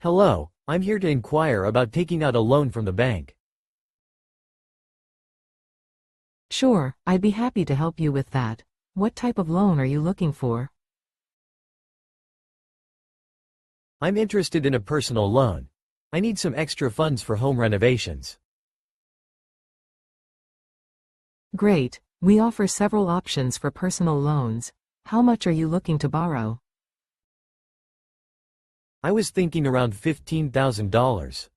Hello, I'm here to inquire about taking out a loan from the bank. Sure, I'd be happy to help you with that. What type of loan are you looking for? I'm interested in a personal loan. I need some extra funds for home renovations. Great, we offer several options for personal loans. How much are you looking to borrow? I was thinking around $15,000.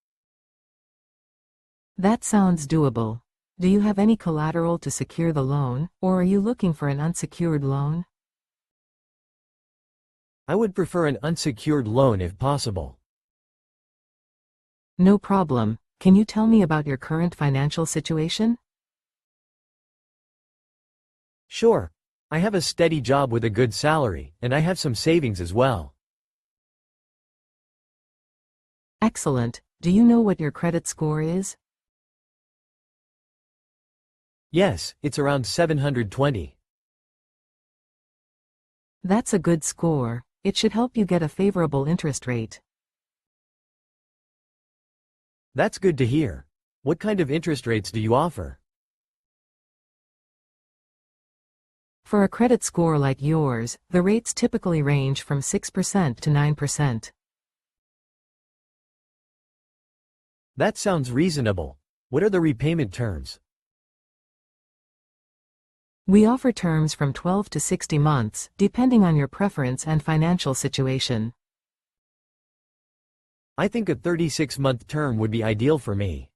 That sounds doable. Do you have any collateral to secure the loan, or are you looking for an unsecured loan? I would prefer an unsecured loan if possible. No problem. Can you tell me about your current financial situation? Sure. I have a steady job with a good salary, and I have some savings as well. Excellent. Do you know what your credit score is? Yes, it's around 720. That's a good score. It should help you get a favorable interest rate. That's good to hear. What kind of interest rates do you offer? For a credit score like yours, the rates typically range from 6% to 9%. That sounds reasonable. What are the repayment terms? We offer terms from 12 to 60 months, depending on your preference and financial situation. I think a 36-month term would be ideal for me.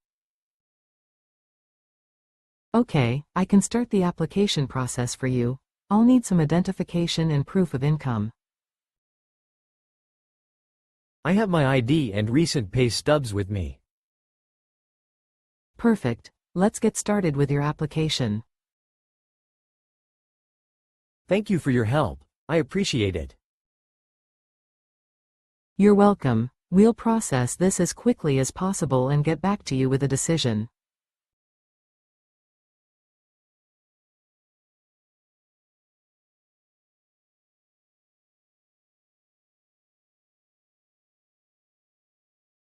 Okay, I can start the application process for you. I'll need some identification and proof of income. I have my ID and recent pay stubs with me. Perfect. Let's get started with your application. Thank you for your help. I appreciate it. You're welcome. We'll process this as quickly as possible and get back to you with a decision.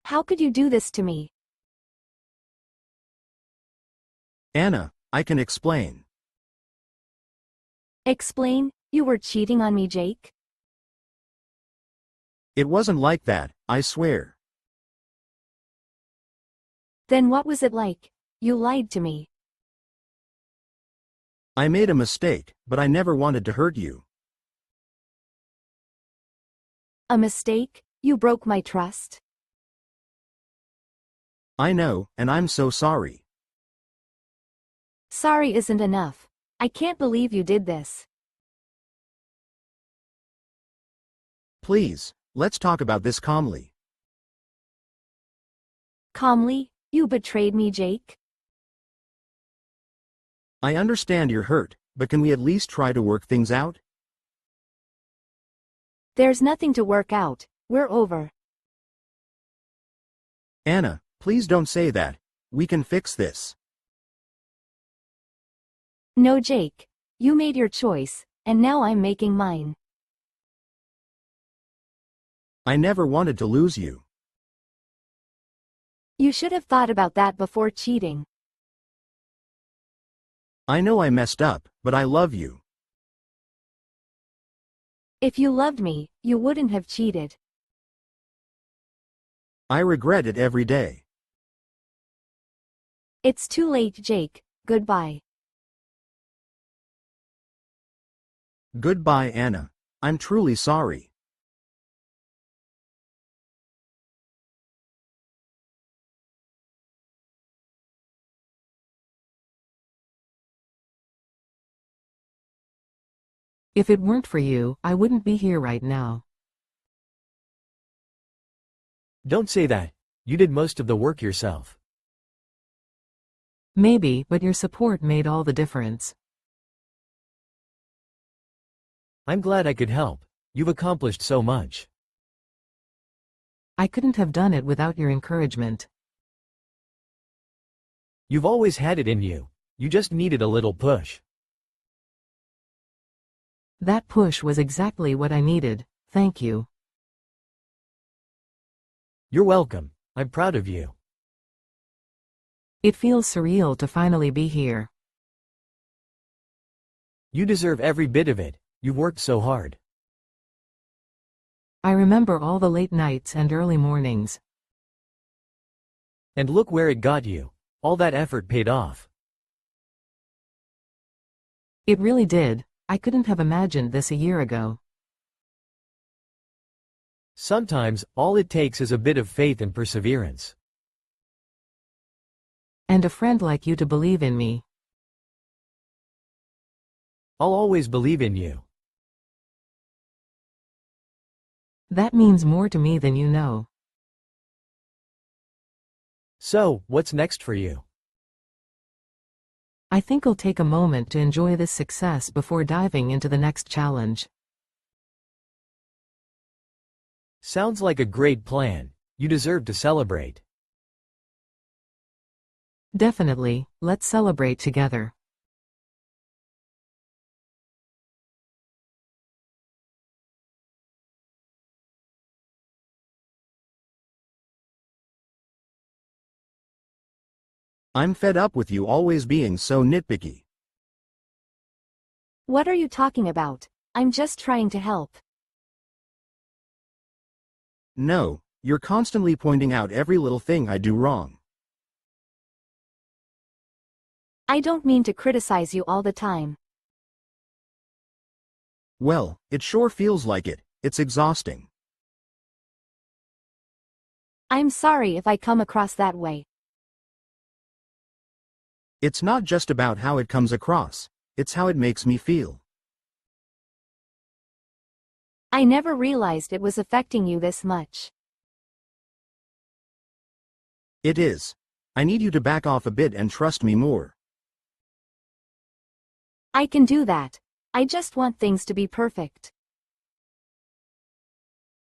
How could you do this to me? Anna, I can explain. Explain, you were cheating on me, Jake? It wasn't like that, I swear. Then what was it like? You lied to me. I made a mistake, but I never wanted to hurt you. A mistake? You broke my trust? I know, and I'm so sorry. Sorry isn't enough. I can't believe you did this. Please, let's talk about this calmly. Calmly, you betrayed me, Jake? I understand you're hurt, but can we at least try to work things out? There's nothing to work out. We're over. Anna, please don't say that. We can fix this. No, Jake. You made your choice, and now I'm making mine. I never wanted to lose you. You should have thought about that before cheating. I know I messed up, but I love you. If you loved me, you wouldn't have cheated. I regret it every day. It's too late, Jake. Goodbye. Goodbye, Anna. I'm truly sorry. If it weren't for you, I wouldn't be here right now. Don't say that. You did most of the work yourself. Maybe, but your support made all the difference. I'm glad I could help. You've accomplished so much. I couldn't have done it without your encouragement. You've always had it in you. You just needed a little push. That push was exactly what I needed. Thank you. You're welcome. I'm proud of you. It feels surreal to finally be here. You deserve every bit of it. You've worked so hard. I remember all the late nights and early mornings. And look where it got you. All that effort paid off. It really did. I couldn't have imagined this a year ago. Sometimes, all it takes is a bit of faith and perseverance. And a friend like you to believe in me. I'll always believe in you. That means more to me than you know. So, what's next for you? I think I'll take a moment to enjoy this success before diving into the next challenge. Sounds like a great plan. You deserve to celebrate. Definitely, let's celebrate together. I'm fed up with you always being so nitpicky. What are you talking about? I'm just trying to help. No, you're constantly pointing out every little thing I do wrong. I don't mean to criticize you all the time. Well, it sure feels like it. It's exhausting. I'm sorry if I come across that way. It's not just about how it comes across, it's how it makes me feel. I never realized it was affecting you this much. It is. I need you to back off a bit and trust me more. I can do that. I just want things to be perfect.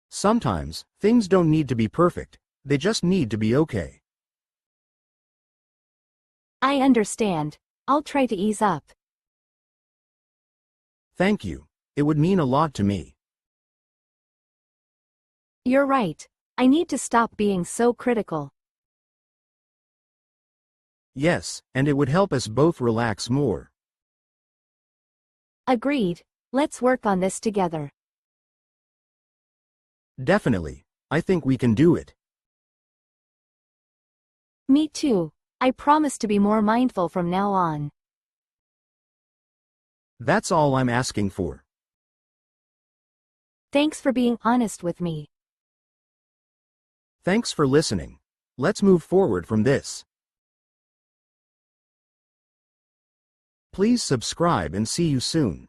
Sometimes, things don't need to be perfect, they just need to be okay. I understand. I'll try to ease up. Thank you. It would mean a lot to me. You're right. I need to stop being so critical. Yes, and it would help us both relax more. Agreed. Let's work on this together. Definitely. I think we can do it. Me too. I promise to be more mindful from now on. That's all I'm asking for. Thanks for being honest with me. Thanks for listening. Let's move forward from this. Please subscribe and see you soon.